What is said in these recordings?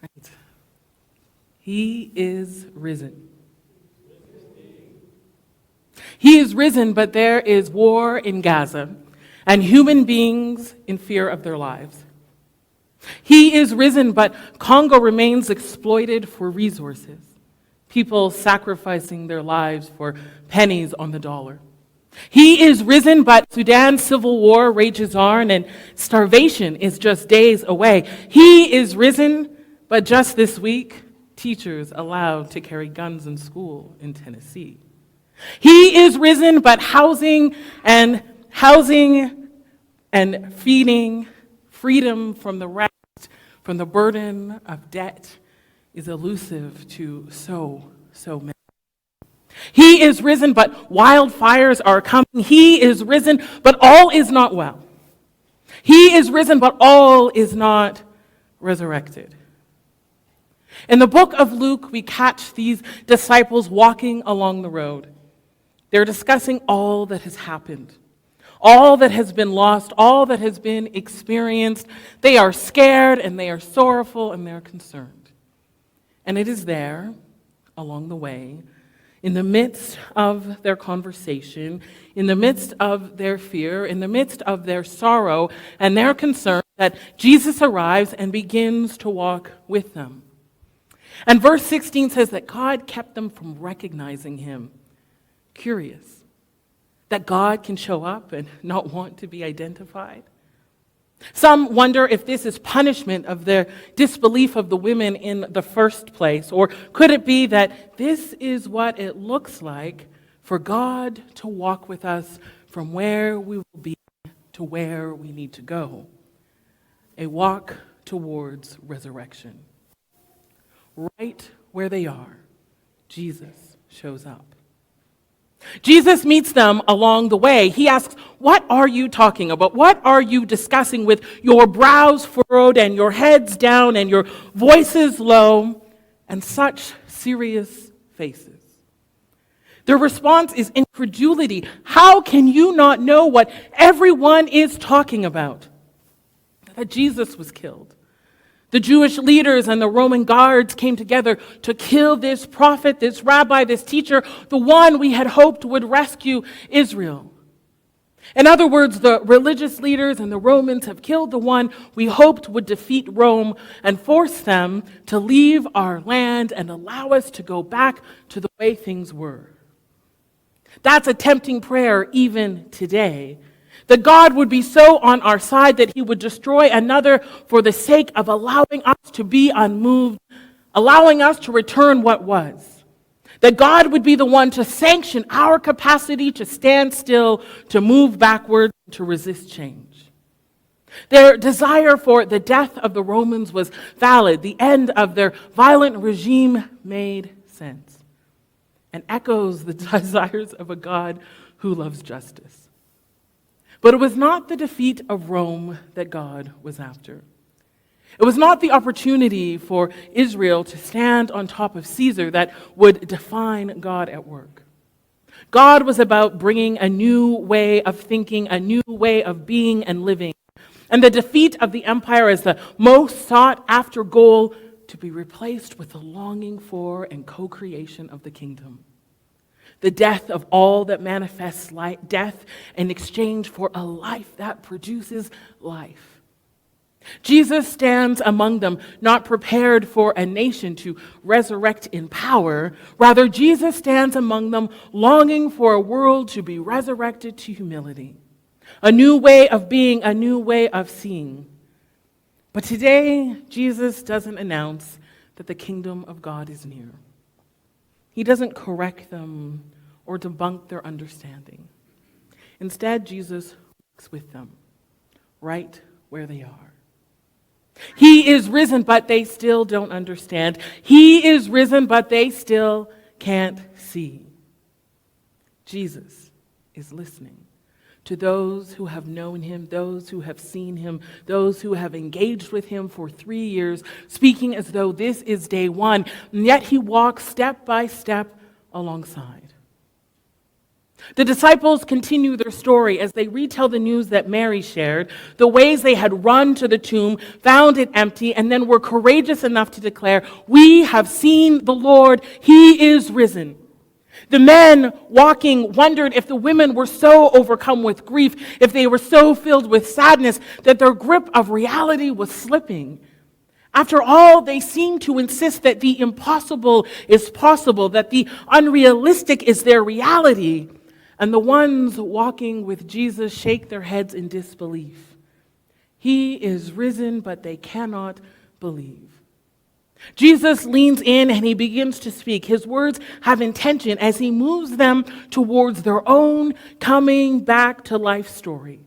Right. He is risen. He is risen, but there is war in Gaza and human beings in fear of their lives. He is risen, but Congo remains exploited for resources, people sacrificing their lives for pennies on the dollar. He is risen, but Sudan's civil war rages on and starvation is just days away. He is risen, but just this week, teachers allowed to carry guns in school in Tennessee. He is risen, but housing and feeding, freedom from the rest, from the burden of debt, is elusive to so many. He is risen, but wildfires are coming. He is risen, but all is not well. He is risen, but all is not resurrected. In the book of Luke, we catch these disciples walking along the road. They're discussing all that has happened, all that has been lost, all that has been experienced. They are scared and they are sorrowful and they're concerned. And it is there, along the way, in the midst of their conversation, in the midst of their fear, in the midst of their sorrow and their concern, that Jesus arrives and begins to walk with them. And verse 16 says that God kept them from recognizing him. Curious that God can show up and not want to be identified. Some wonder if this is punishment of their disbelief of the women in the first place, or could it be that this is what it looks like for God to walk with us from where we will be to where we need to go? A walk towards resurrection. Right where they are, Jesus shows up. Jesus meets them along the way. He asks, "What are you talking about? What are you discussing with your brows furrowed and your heads down and your voices low and such serious faces?" Their response is incredulity. How can you not know what everyone is talking about? That Jesus was killed. The Jewish leaders and the Roman guards came together to kill this prophet, this rabbi, this teacher, the one we had hoped would rescue Israel. In other words, the religious leaders and the Romans have killed the one we hoped would defeat Rome and force them to leave our land and allow us to go back to the way things were. That's a tempting prayer even today. That God would be so on our side that he would destroy another for the sake of allowing us to be unmoved, allowing us to return what was. That God would be the one to sanction our capacity to stand still, to move backward, to resist change. Their desire for the death of the Romans was valid. The end of their violent regime made sense and echoes the desires of a God who loves justice. But it was not the defeat of Rome that God was after. It was not the opportunity for Israel to stand on top of Caesar that would define God at work. God was about bringing a new way of thinking, a new way of being and living. And the defeat of the empire is the most sought after goal to be replaced with the longing for and co-creation of the kingdom. The death of all that manifests death in exchange for a life that produces life. Jesus stands among them, not prepared for a nation to resurrect in power. Rather, Jesus stands among them, longing for a world to be resurrected to humility. A new way of being, a new way of seeing. But today, Jesus doesn't announce that the kingdom of God is near. He doesn't correct them or debunk their understanding. Instead, Jesus walks with them, right where they are. He is risen, but they still don't understand. He is risen, but they still can't see. Jesus is listening to those who have known him, those who have seen him, those who have engaged with him for 3 years, speaking as though this is day one, and yet he walks step by step alongside. The disciples continue their story as they retell the news that Mary shared, the ways they had run to the tomb, found it empty, and then were courageous enough to declare, "We have seen the Lord, he is risen." The men walking wondered if the women were so overcome with grief, if they were so filled with sadness that their grip of reality was slipping. After all, they seem to insist that the impossible is possible, that the unrealistic is their reality. And the ones walking with Jesus shake their heads in disbelief. He is risen, but they cannot believe. Jesus leans in and he begins to speak. His words have intention as he moves them towards their own coming back to life story.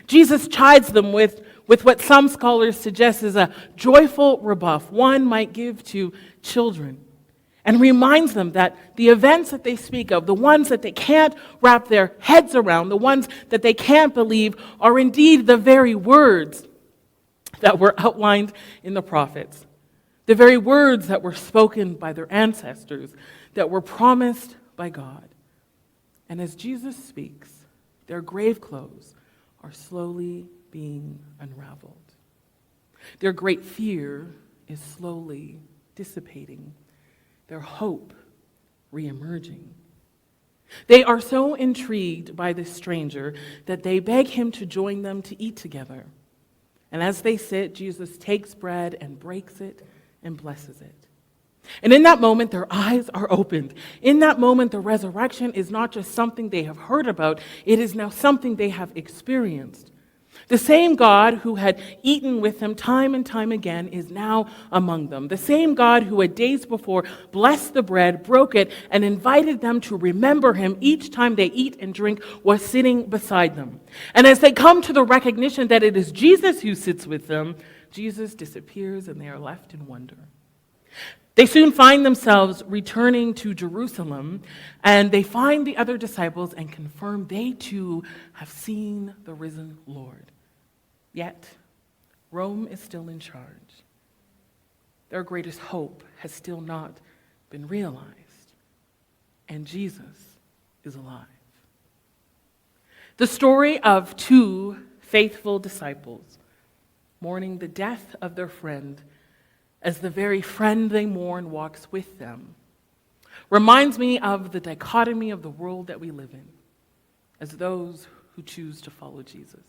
Jesus chides them with what some scholars suggest is a joyful rebuff one might give to children, and reminds them that the events that they speak of, the ones that they can't wrap their heads around, the ones that they can't believe, are indeed the very words that were outlined in the prophets, the very words that were spoken by their ancestors, that were promised by God. And as Jesus speaks, their grave clothes are slowly being unraveled. Their great fear is slowly dissipating, their hope reemerging. They are so intrigued by this stranger that they beg him to join them to eat together. And as they sit, Jesus takes bread and breaks it and blesses it. And in that moment, their eyes are opened. In that moment, the resurrection is not just something they have heard about, it is now something they have experienced. The same God who had eaten with them time and time again is now among them. The same God who had days before blessed the bread, broke it, and invited them to remember him each time they eat and drink was sitting beside them. And as they come to the recognition that it is Jesus who sits with them, Jesus disappears and they are left in wonder. They soon find themselves returning to Jerusalem, and they find the other disciples and confirm they too have seen the risen Lord. Yet, Rome is still in charge. Their greatest hope has still not been realized, and Jesus is alive. The story of two faithful disciples mourning the death of their friend as the very friend they mourn walks with them reminds me of the dichotomy of the world that we live in as those who choose to follow Jesus,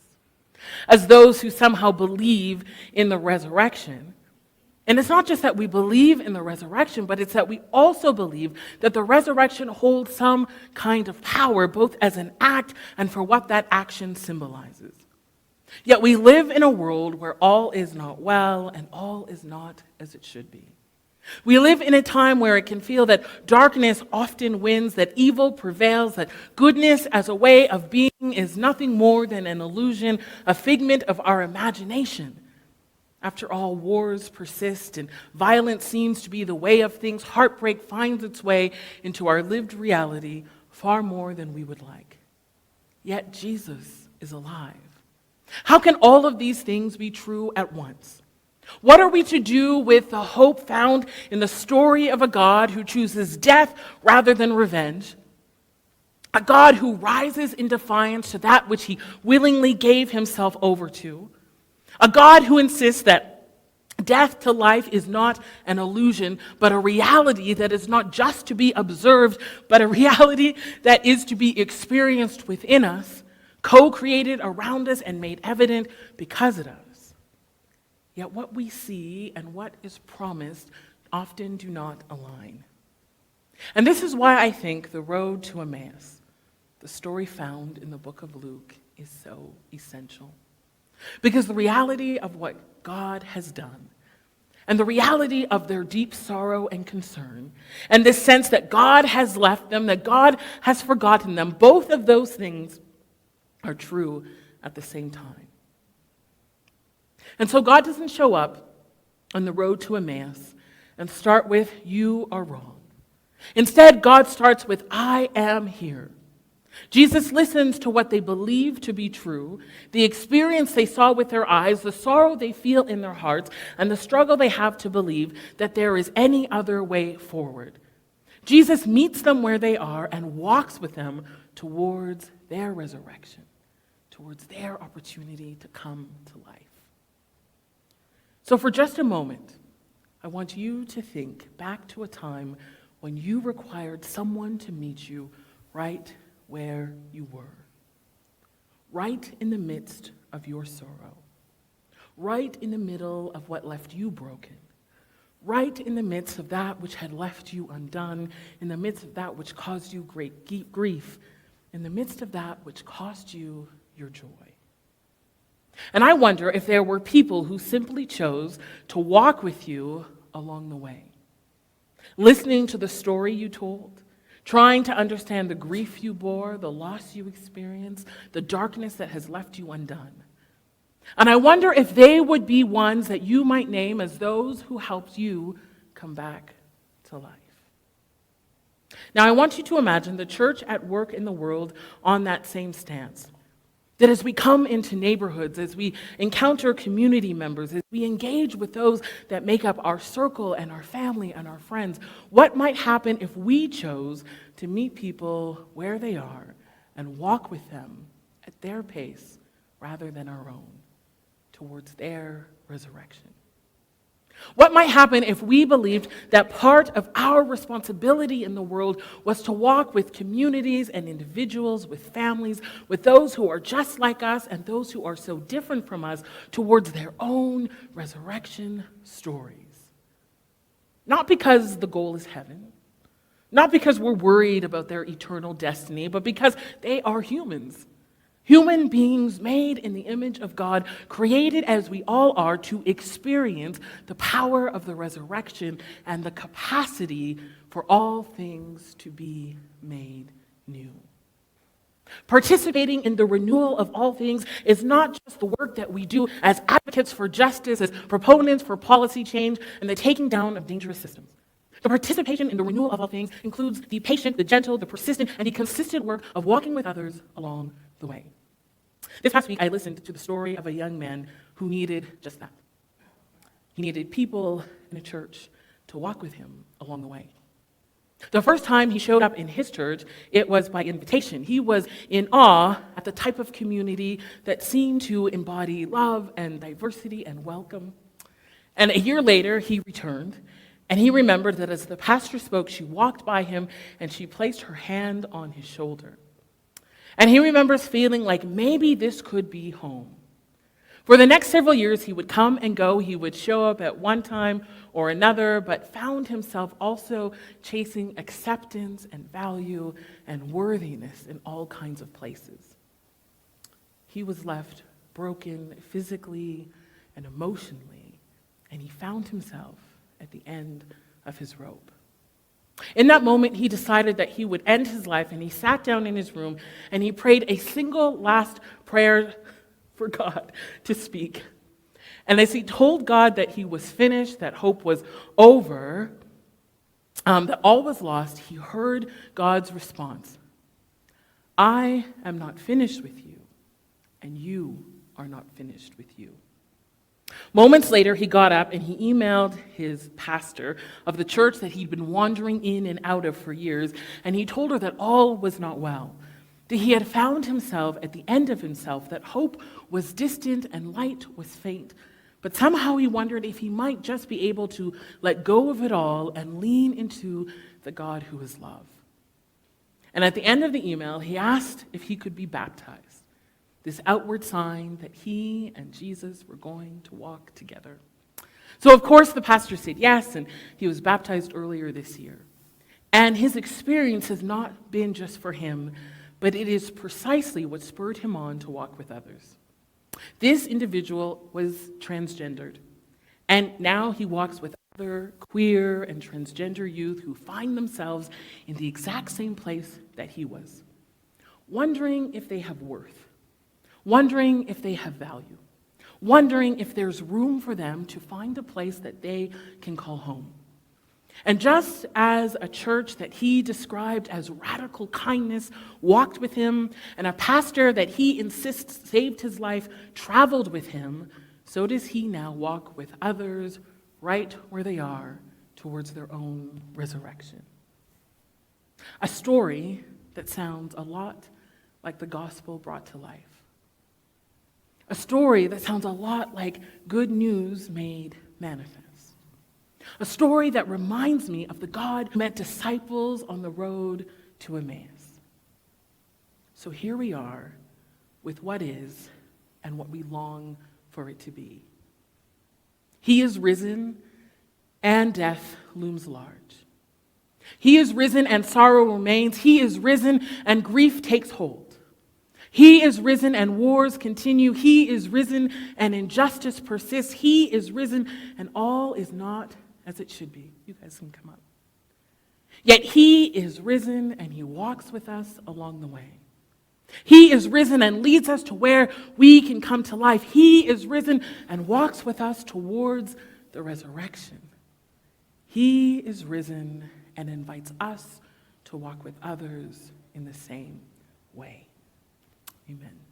as those who somehow believe in the resurrection. And it's not just that we believe in the resurrection, but it's that we also believe that the resurrection holds some kind of power, both as an act and for what that action symbolizes. Yet we live in a world where all is not well and all is not as it should be. We live in a time where it can feel that darkness often wins, that evil prevails, that goodness as a way of being is nothing more than an illusion, a figment of our imagination. After all, wars persist and violence seems to be the way of things. Heartbreak finds its way into our lived reality far more than we would like. Yet Jesus is alive. How can all of these things be true at once? What are we to do with the hope found in the story of a God who chooses death rather than revenge? A God who rises in defiance to that which he willingly gave himself over to? A God who insists that death to life is not an illusion, but a reality that is not just to be observed, but a reality that is to be experienced within us, co-created around us and made evident because of us. Yet what we see and what is promised often do not align. And this is why I think the road to Emmaus, the story found in the book of Luke, is so essential. Because the reality of what God has done, and the reality of their deep sorrow and concern, and this sense that God has left them, that God has forgotten them, both of those things are true at the same time. And so God doesn't show up on the road to Emmaus and start with, "You are wrong." Instead, God starts with, "I am here." Jesus listens to what they believe to be true, the experience they saw with their eyes, the sorrow they feel in their hearts, and the struggle they have to believe that there is any other way forward. Jesus meets them where they are and walks with them towards their resurrection, towards their opportunity to come to life. So for just a moment, I want you to think back to a time when you required someone to meet you right where you were, right in the midst of your sorrow, right in the middle of what left you broken, right in the midst of that which had left you undone, in the midst of that which caused you great grief, in the midst of that which cost you your joy. And I wonder if there were people who simply chose to walk with you along the way, listening to the story you told, trying to understand the grief you bore, the loss you experienced, the darkness that has left you undone. And I wonder if they would be ones that you might name as those who helped you come back to life. Now, I want you to imagine the church at work in the world on that same stance. That as we come into neighborhoods, as we encounter community members, as we engage with those that make up our circle and our family and our friends, what might happen if we chose to meet people where they are and walk with them at their pace rather than our own, towards their resurrection? What might happen if we believed that part of our responsibility in the world was to walk with communities and individuals, with families, with those who are just like us and those who are so different from us towards their own resurrection stories? Not because the goal is heaven, not because we're worried about their eternal destiny, but because they are humans. Human beings made in the image of God, created as we all are to experience the power of the resurrection and the capacity for all things to be made new. Participating in the renewal of all things is not just the work that we do as advocates for justice, as proponents for policy change, and the taking down of dangerous systems. The participation in the renewal of all things includes the patient, the gentle, the persistent, and the consistent work of walking with others along the way. This past week, I listened to the story of a young man who needed just that. He needed people in a church to walk with him along the way. The first time he showed up in his church, it was by invitation. He was in awe at the type of community that seemed to embody love and diversity and welcome. And a year later, he returned, and he remembered that as the pastor spoke, she walked by him and she placed her hand on his shoulder. And he remembers feeling like maybe this could be home. For the next several years, he would come and go. He would show up at one time or another, but found himself also chasing acceptance and value and worthiness in all kinds of places. He was left broken physically and emotionally, and he found himself at the end of his rope. In that moment, he decided that he would end his life, and he sat down in his room, and he prayed a single last prayer for God to speak. And as he told God that he was finished, that hope was over, that all was lost, he heard God's response: "I am not finished with you, and you are not finished with you." Moments later, he got up and he emailed his pastor of the church that he'd been wandering in and out of for years, and he told her that all was not well, that he had found himself at the end of himself, that hope was distant and light was faint, but somehow he wondered if he might just be able to let go of it all and lean into the God who is love. And at the end of the email, he asked if he could be baptized. This outward sign that he and Jesus were going to walk together. So, of course, the pastor said yes, and he was baptized earlier this year. And his experience has not been just for him, but it is precisely what spurred him on to walk with others. This individual was transgendered, and now he walks with other queer and transgender youth who find themselves in the exact same place that he was, wondering if they have worth, wondering if they have value, wondering if there's room for them to find a place that they can call home. And just as a church that he described as radical kindness walked with him, and a pastor that he insists saved his life traveled with him, so does he now walk with others right where they are towards their own resurrection. A story that sounds a lot like the gospel brought to life. A story that sounds a lot like good news made manifest. A story that reminds me of the God who met disciples on the road to Emmaus. So here we are with what is and what we long for it to be. He is risen, and death looms large. He is risen, and sorrow remains. He is risen, and grief takes hold. He is risen, and wars continue. He is risen, and injustice persists. He is risen, and all is not as it should be. You guys can come up. Yet he is risen, and he walks with us along the way. He is risen and leads us to where we can come to life. He is risen and walks with us towards the resurrection. He is risen and invites us to walk with others in the same way. Amen.